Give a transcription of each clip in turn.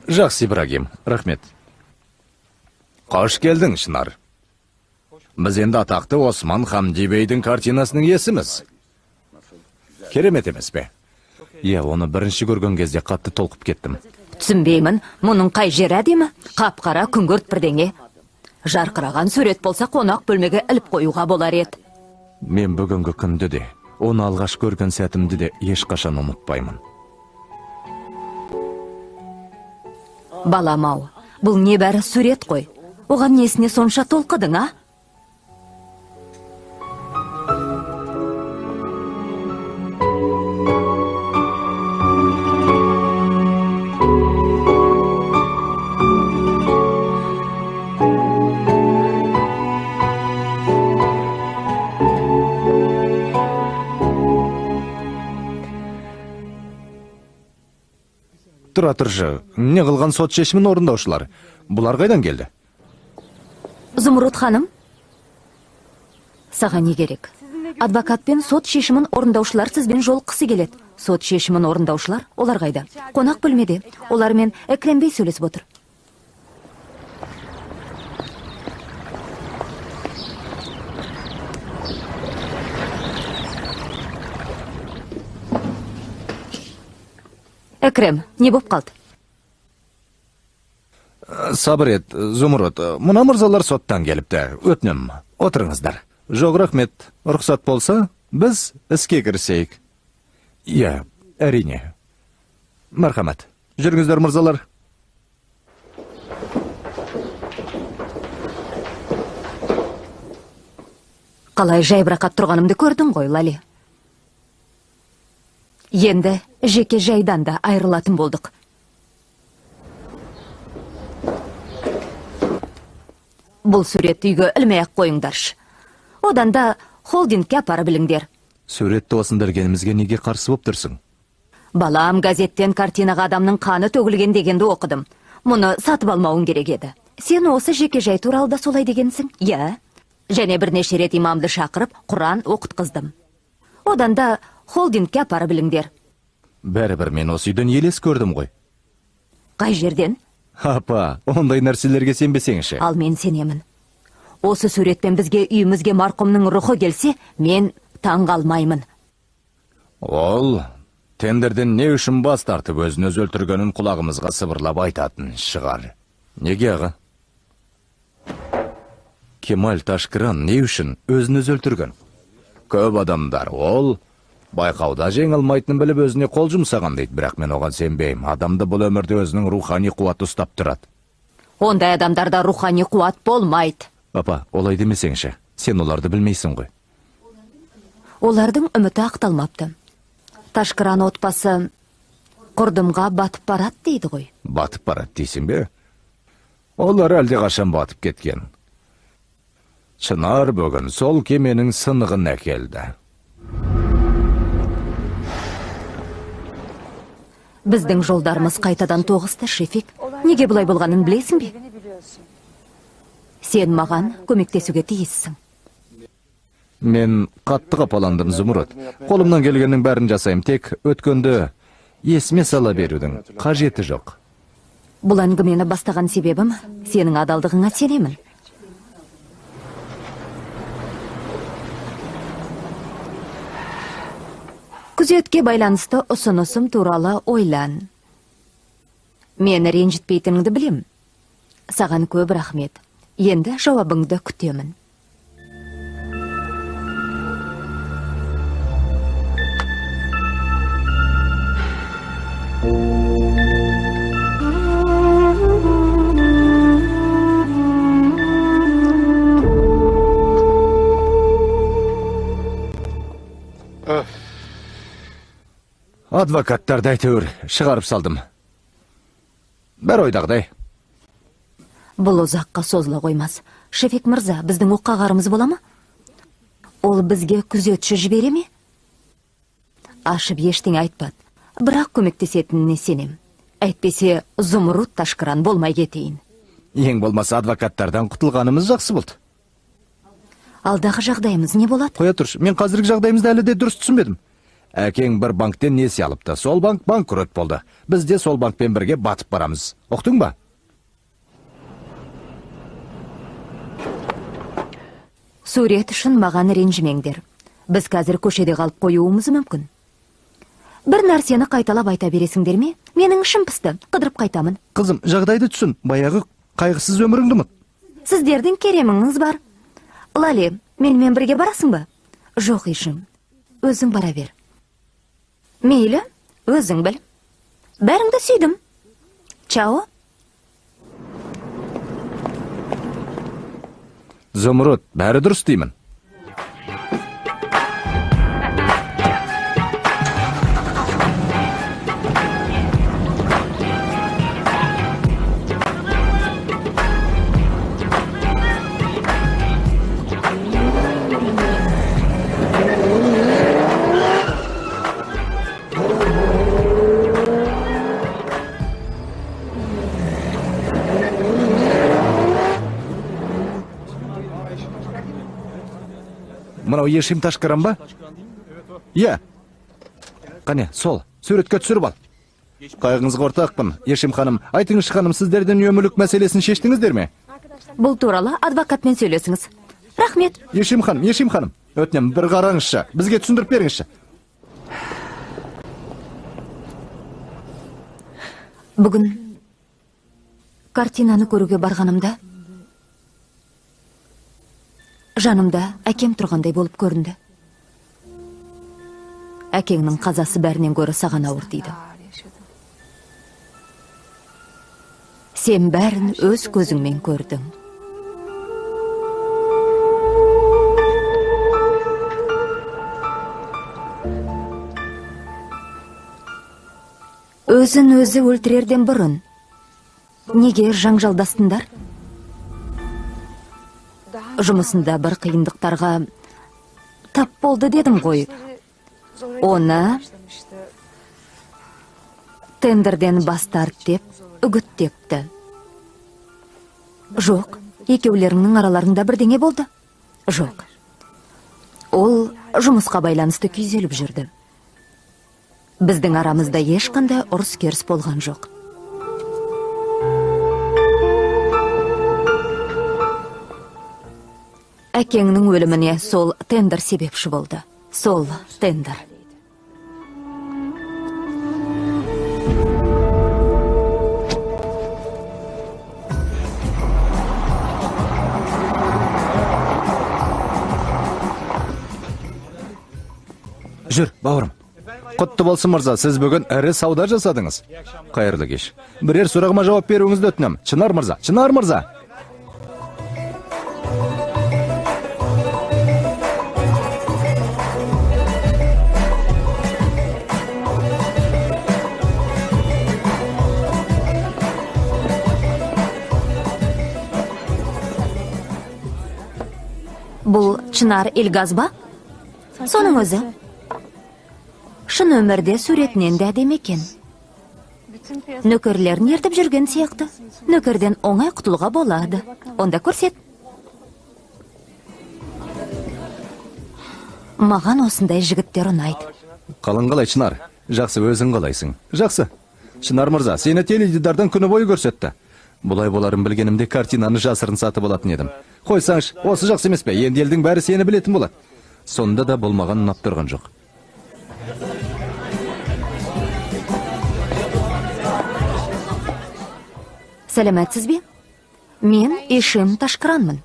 Жақсы, Ибрагим, рахмет. Қош келдің, Шынар. Біз енді атақты Осман Хамди бейдің картинасының иесіміз. Керемет емес пе? Оны бірінші көрген кезде қатты толқып кеттім. Түсінбеймін, мұның қай жері әдемі? Қап-қара күңгірт бірдеңе. Жарқыраған сурет болса қонақ бөлмеге іліп қоюға болар еді. Мен бүгінгі күнді де, оны алғаш көрген сәтімді де ешқашан ұмытпаймын. Балам-ау, бұл небәрі сурет қой. Оған несіне сонша толқыдың, а? Тұра тұршы, не қылған сот шешімін орындаушылар? Бұлар қайдан келді? Зумруд ханым, саған не керек? Адвокат пен сот шешімін орындаушылар сізбен жолыққысы келеді. Сот шешімін орындаушылар, олар қайда? Қонақ бөлмеде. Олармен Экрем бей сөйлесіп отыр. Экрем, не боп қалды? Сабыр ет, Зумруд, мұна мырзалар соттан келіпті. Өтінем, отырыңыздар. Жоқ, рахмет, рұқсат болса, біз іске кірісейік. Әрине. Мархамат, жүріңіздер, мырзалар. Қалай жайбырақат тұрғанымды көрдің ғой, Лали. Енді жеке жайдан да айырылатын болдық. Бұл суретті үйге ілмей-ақ қойыңдаршы. Одан да холдингке апарып біліңдер. Суретті осындыргенімізге неге қарсы боп тұрсың? Балам, газеттен картинаға адамның қаны төгілген дегенді оқыдым. Мұны сатып алмауың керек еді. Сен осы жеке жай туралы да солай дегенсің? Және бірнеше рет имамды шақырып, Құран оқытқыздым. Одан да холдингке апарып біліңдер. Бәрібір мен осы үйден елес көрдім ғой. Қай жерден? Апа, ондай нәрселерге сенбесеңші. Ал мен сенемін. Осы суретпен бізге үйімізге марқұмның рухы келсе, мен таң қалмаймын. Ол тендерден не үшін бас тартып өзін өз өлтіргенін құлағымызға сыбырлап айтатын шығар. Неге аға? Кемал Ташкыран не үшін өзін өз өлтірген? Көп адамдар ол байқауда жеңілмайтынын біліп өзіне қол жұмсаған дейді, бірақ мен оған сенбеймін. Адамды бұл өмірде өзінің рухани қуаты ұстап тұрады. Ондай адамдарда рухани қуат болмайды. Апа, олай демесеңші. Сен оларды білмейсің ғой. Олардың үміті ақталмапты. Ташкыран отбасы құрдымға батып барады дейді ғой. Батып барады дейсің бе? Олар әлде қашан батып кеткен. Шынар бүгін сол кеменің сынығын әкелді. Біздің жолдарымыз қайтадан тоғысты, Шефик. Неге бұлай болғанын білесің бе? Сен маған көмектесуге тиіссің. Мен қатты қапаландым, Зумруд. Қолымнан келгеннің бәрін жасайым, тек өткенді есіме сала берудің қажеті жоқ. Бұл әңгімені бастаған себебім сенің адалдығыңа сенемін. Күзетке байланысты ұсынысым туралы ойлан. Мені ренжітпейтініңді білем. Саған көп рахмет. Енді жауабыңды күтемін. Адвокаттарды әйтеуір шығарып салдым. Бәр ойдағыдай. Бұл ұзаққа созыла қоймас. Шефик мырза, біздің оққағарымыз бола ма? Ол бізге күзетші жібере ме? Ашып ештеңе айтпады. Бірақ көмектесетініне сенем. Әйтпесе, Зумруд Ташкыран болмай кетейін. Ең болмаса адвокаттардан құтылғанымыз жақсы болды. Алдағы жағдайымыз не болады? Қоя тұршы, мен қазіргі жағдайымызды әлі де дұрыс түсінбедім. Әкең бір банктен несие алыпты. Сол банк банкрот болды. Біз де сол банкпен бірге батып барамыз. Ұқтың ба? Сурет үшін маған ренжімеңдер. Біз қазір көшеде қалып қоюымыз мүмкін. Бір нәрсені қайталап айта бересіңдер ме? Менің ішім пысты, қыдырып қайтамын. Қызым, жағдайды түсін. Баяғы қайғысыз өміріңді ұмыт. Сіздердің кереміңіз бар. Лали, менімен бірге барасың ба? Жоқ, ешім. Өзің бара бер. Мейлі, өзің біл. Бәріңді сүйдім. Чао. Зымырот, бәрі дұрыс деймін. Мынау Ешим Ташқарам ба? Иә. Қане, сол, суретке түсіріп ал. Қайғыңызға ортақпын. Ешим ханым, айтыңызшы ханым, сіздерден өмірлік мәселесін шештіңіздер ме? Бұл туралы адвокатмен сөйлесіңіз. Рахмет. Ешим ханым, өтінем, бір қараңызшы, бізге түсіндіріп беріңізші. Бүгін картинаны көруге барғанымда жанымда әкем тұрғандай болып көрінді. Әкеңнің қазасы бәрінен гөрі саған ауыр тиді. Сен бәрін өз көзіңмен көрдің. Өзін өзі өлтірерден бұрын неге жаңжалдастыңдар? Жұмысында бір қиындықтарға тап болды дедім ғой. Оны тендерден бас тарт деп үгіттепті. Жоқ, екеулеріңнің араларында бірдеңе болды. Жоқ. Ол жұмысқа байланысты күйзеліп жүрді. Біздің арамызда ешқандай ұрыс-керіс болған жоқ. Әкеңнің өліміне сол тендер себепші болды. Сол тендер. Жүр, бауырым. Құтты болсын мырза, сіз бүгін ірі сауда жасадыңыз. Қайырлы кеш. Бірер сұрағыма жауап беруіңізді өтінем. Чынар мырза. Бұл Чынар Илгаз ба? Соның өзі. Шын өмірде суретінен де әдемі екен. Нөкерлерін ертіп жүрген сияқты. Нөкерден оңай құтылуға болады. Онда көрсет. Маған осындай жігіттер ұнайды. Қалың қалай, Чынар? Жақсы, өзің қалайсың? Жақсы. Чынар мырза, сені теледидардан күні бойы көрсетті. Бұлай боларын білгенімде картинаны жасырын сатып алатын едім. Қойсаңш, осы жақсы емес пе? Енді елдің бәрі сені білетін болады. Сонда да болмаған ұнап тұрған жоқ. Сәлеметсіз бе? Мен Ешим Ташқаранмын.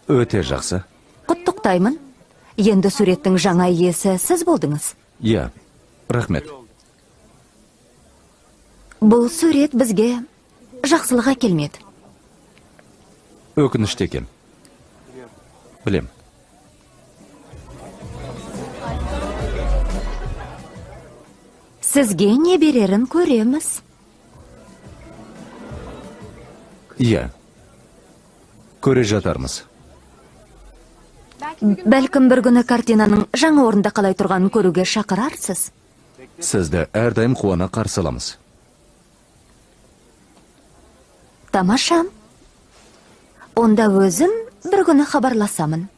Өте жақсы. Құттықтаймын. Енді суреттің жаңа иесі сіз болдыңыз. Иә, рахмет. Бұл сурет бізге жақсылық әкелмеді. Өкінішті екен. Білем. Сізге не берерін көреміз. Иә. Көре жатармыз. Бәлкім бір күні картинаның жаңа орында қалай тұрғанын көруге шақырарсыз. Сізді әрдайым қуана қарсы аламыз. Тамаша. Онда өзім бір күні хабарласамын.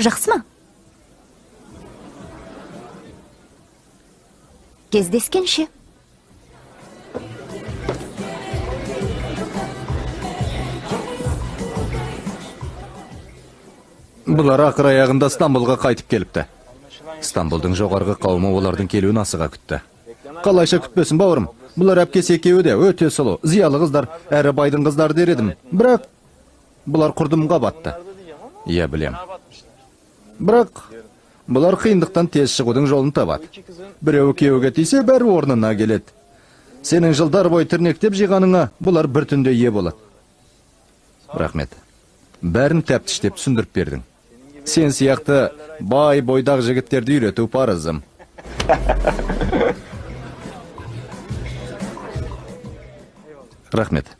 Жақсы ма? Кездескенше. Бұлар ақыр аяғында Стамбулға қайтып келіпті. Стамбулдың жоғарғы қауымы олардың келуін асыға күтті. Қалайша күтпесін, бауырым. Бұлар әпкес екеуі де өте сұлу, зиялы қыздар, әрі байдың қыздары дер едім. Бірақ бұлар құрдымға батты. Иә, білем. Бірақ бұлар қиындықтан тез шығудың жолын табады. Біреуі күйеуге тисе, бәрі орнына келеді. Сенің жылдар бойы тірнектеп жиғаныңа бұлар бір түнде ие болады. Рахмет. Бәрін тәптіштеп түсіндіріп бердің. Сен сияқты бай бойдақ жігіттерді үйрету парызым. Рахмет.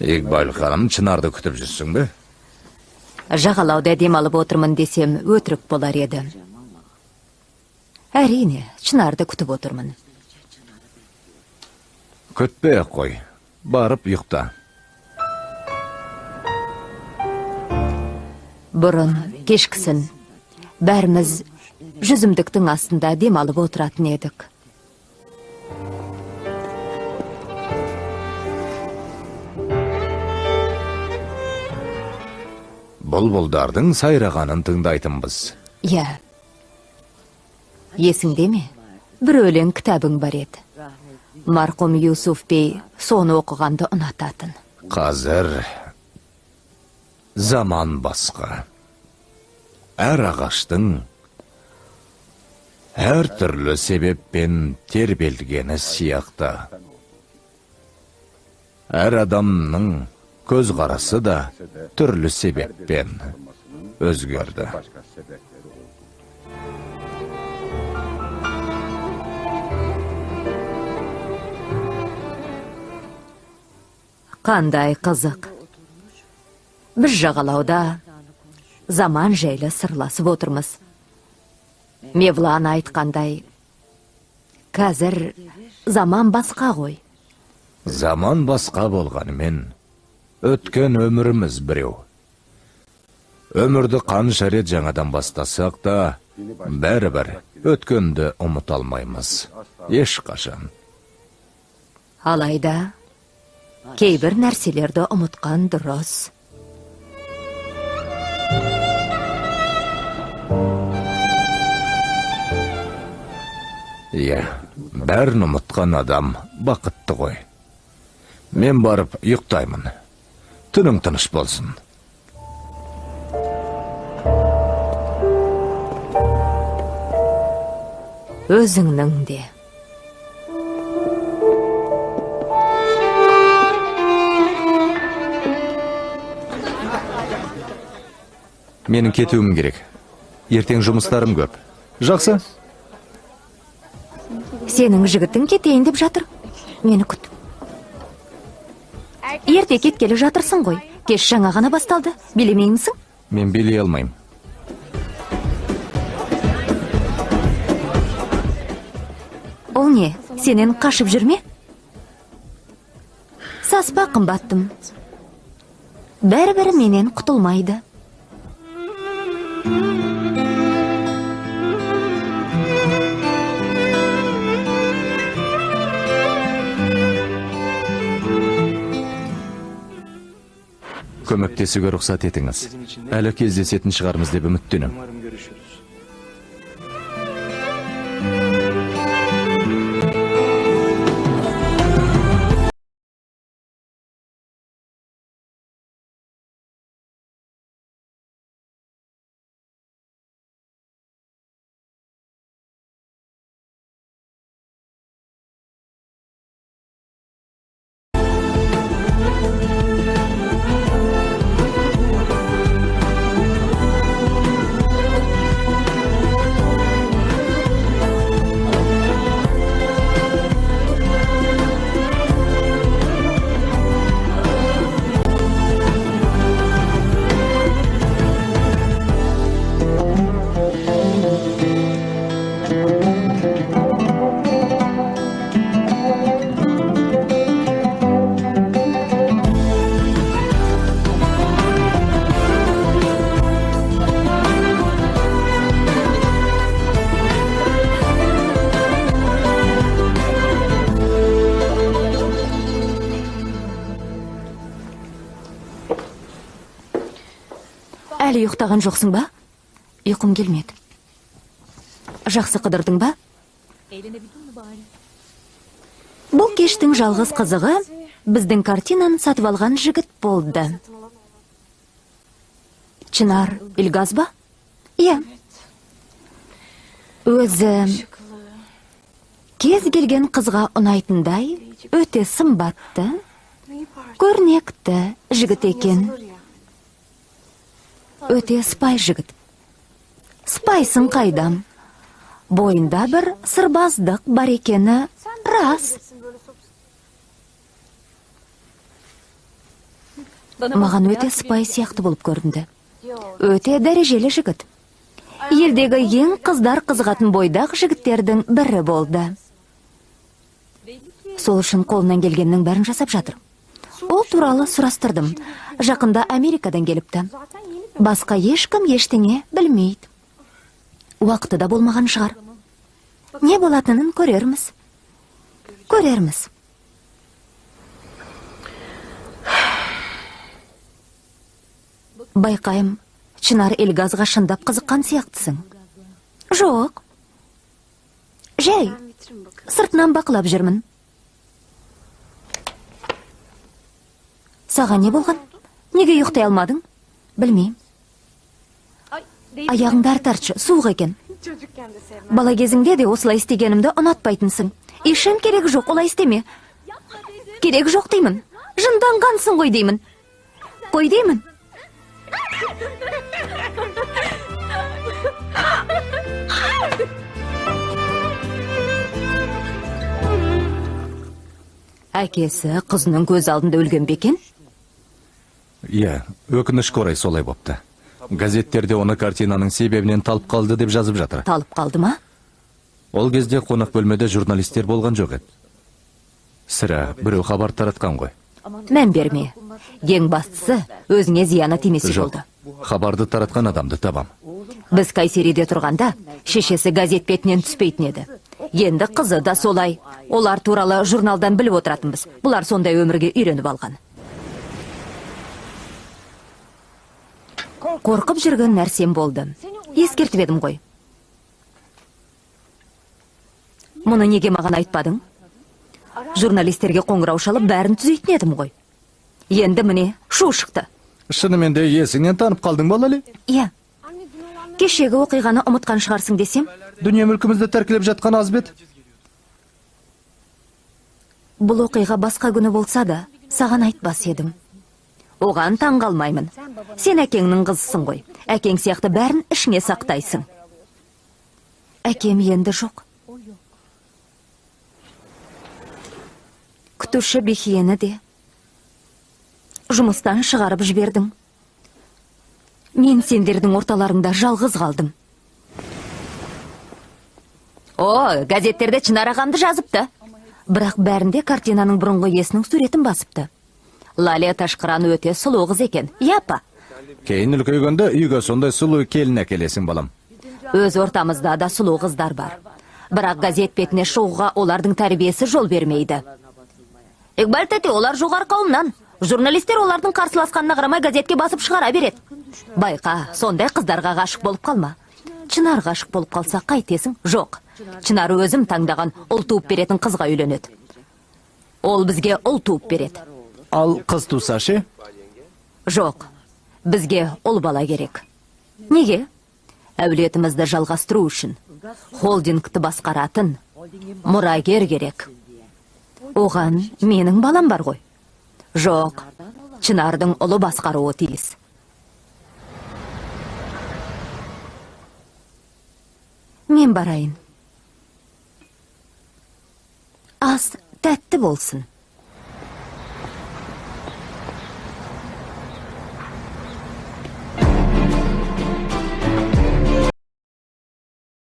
Игбал ханым, Чынарды күтіп жүрсің бе? Жағалауда демалып отырмын десем, өтірік болар еді. Әрине, Чынарды күтіп отырмын. Күтпей қой. Барып ұйықта. Бұрын, кешкісін, бәріміз жүзімдіктің астында демалып отыратын едік. Бұлбұлдардың сайрағанын тыңдайтынбыз. Иә. Есіңде ме? Бір өлең кітабың бар еді. Марқұм Юсуф бей соны оқығанды ұнататын. Қазір заман басқа. Әр ағаштың әр түрлі себеппен тербелгені сияқты. Әр адамның көзқарасы да түрлі себеппен өзгерді. Қандай қызық. Біз жағалауда заман жайлы сырласып отырмыз. Мевлан айтқандай, қазір заман басқа ғой. Заман басқа болғанымен, өткен өміріміз біреу. Өмірді қанша рет жаңадан бастасақ та, бәрібір өткенді ұмыта алмаймыз. Ешқашан. Алайда, кейбір нәрселерді ұмытқан дұрыс. Иә, бәрін ұмытқан адам бақытты ғой. Мен барып ұйықтаймын. Түнің тыныш болсын. Өзіңнің де. Менің кетуім керек. Ертең жұмыстарым көп. Жақсы? Сенің жігітің кетейін деп жатыр. Мені күт. Ерте кеткелі жатырсың ғой. Кеш жаңа ғана басталды. Билемеймісің? Мен билей алмайым. Ол не? Сенен қашып жүрме? Саспа қымбаттым. Бәрі менен құтылмайды. Көмектесуге рұқсат етіңіз. Әлі кездесетін шығармыз деп үміттенем. Әлі ұйықтаған жоқсың ба? Ұйқым келмеді. Жақсы қыдырдың ба? Бұл кештің жалғыз қызығы біздің картинаны сатып алған жігіт болды. Чынар Илгаз ба? Иә. Өзі кез келген қызға ұнайтындай өте сымбатты, көрнекті жігіт екен. Өте спай жігіт. Спайсың қайдам? Бойында бір сырбаздық бар екені рас. Маған өте спай сияқты болып көрінді. Өте дәрежелі жігіт. Елдегі ең қыздар қызығатын бойдақ жігіттердің бірі болды. Сол үшін қолынан келгеннің бәрін жасап жатыр. Ол туралы сұрастырдым. Жақында Америкадан келіпті. Басқа ешкім ештеңе білмейді. Уақыты да болмаған шығар. Не болатынын көрерміз. Көрерміз. Байқайым, Чынар Илгазға шындап қызыққан сияқтысың. Жоқ. Жай, сыртынан бақылап жүрмін. Саған не болған? Неге ұйықтай алмадың? Білмейм. Аяғыңды тартшы, суық екен. Бала кезіңде де осылай істегенімді ұнатпайтынсың. Ешім керек жоқ, олай істеме. Керек жоқ деймін. Жынданғансың ғой деймін. Қой деймін. Әкесі қызының көз алдында өлген бекен? Иә, өкінішке орай солай бопты. Газеттерде оны картинаның себебінен талып қалды деп жазып жатыр. Талып қалды ма? Ол кезде қонақ бөлмеде журналистер болған жоқ еді. Сірә, біреу хабар таратқан ғой. Мән берме. Ең бастысы өзіңе зияны тимесе жолды. Хабарды таратқан адамды табам. Біз Кайсериде тұрғанда шешесі газет бетінен түспейтін еді. Енді қызы да солай. Олар туралы журналдан біліп отыратынбыз. Бұлар сондай өмірге үйреніп алған. Қорқып жүрген нәрсем болды. Ескертіп едім ғой. Мұны неге маған айтпадың? Журналистерге қоңырау шалып бәрін түзейтін едім ғой. Енді міне шу шықты. Шынымен де есіңнен танып қалдың балали? Иә. Кешегі оқиғаны ұмытқан шығарсың десем? Дүние мүлкімізді тәркілеп жатқан аз бет. Бұл оқиға басқа күні болса да, саған айтпас едім. Оған таңғалмаймын. Сен әкеңнің қызысың ғой. Әкең сияқты бәрін ішіңе сақтайсың. Әкем енді жоқ. Күтуші Бехиені де жұмыстан шығарып жібердің. Мен сендердің орталарыңда жалғыз қалдым. О, газеттерде Чынар ағамды жазыпты. Бірақ бәрінде картинаның бұрынғы иесінің суретін басыпты. Лалия Ташқыран өте сұлу қыз екен. Япа. Кейін үлкейгенде үйге сондай сұлу келін әкелесің балам. Өз ортамызда да сұлу қыздар бар. Бірақ газет бетіне шығуға олардың тәрбиесі жол бермейді. Иқбал тәте, олар жоғары қауымнан. Журналистер олардың қарсыласқанына қарамай газетке басып шығара береді. Байқа, сондай қыздарға ғашық болып қалма. Чынар ғашық болып қалса қайтесің? Жоқ. Чынар өзім таңдаған ұл туып беретін қызға үйленеді. Ол бізге ұл туып береді. Ал қыз туса ше? Жоқ. Бізге ұл бала керек. Неге? Әулетімізді жалғастыру үшін. Холдингті басқаратын мұрагер керек. Оған менің балам бар ғой. Жоқ. Чынардың ұлы басқаруы тиіс. Мен барайын. Ас тәтті болсын.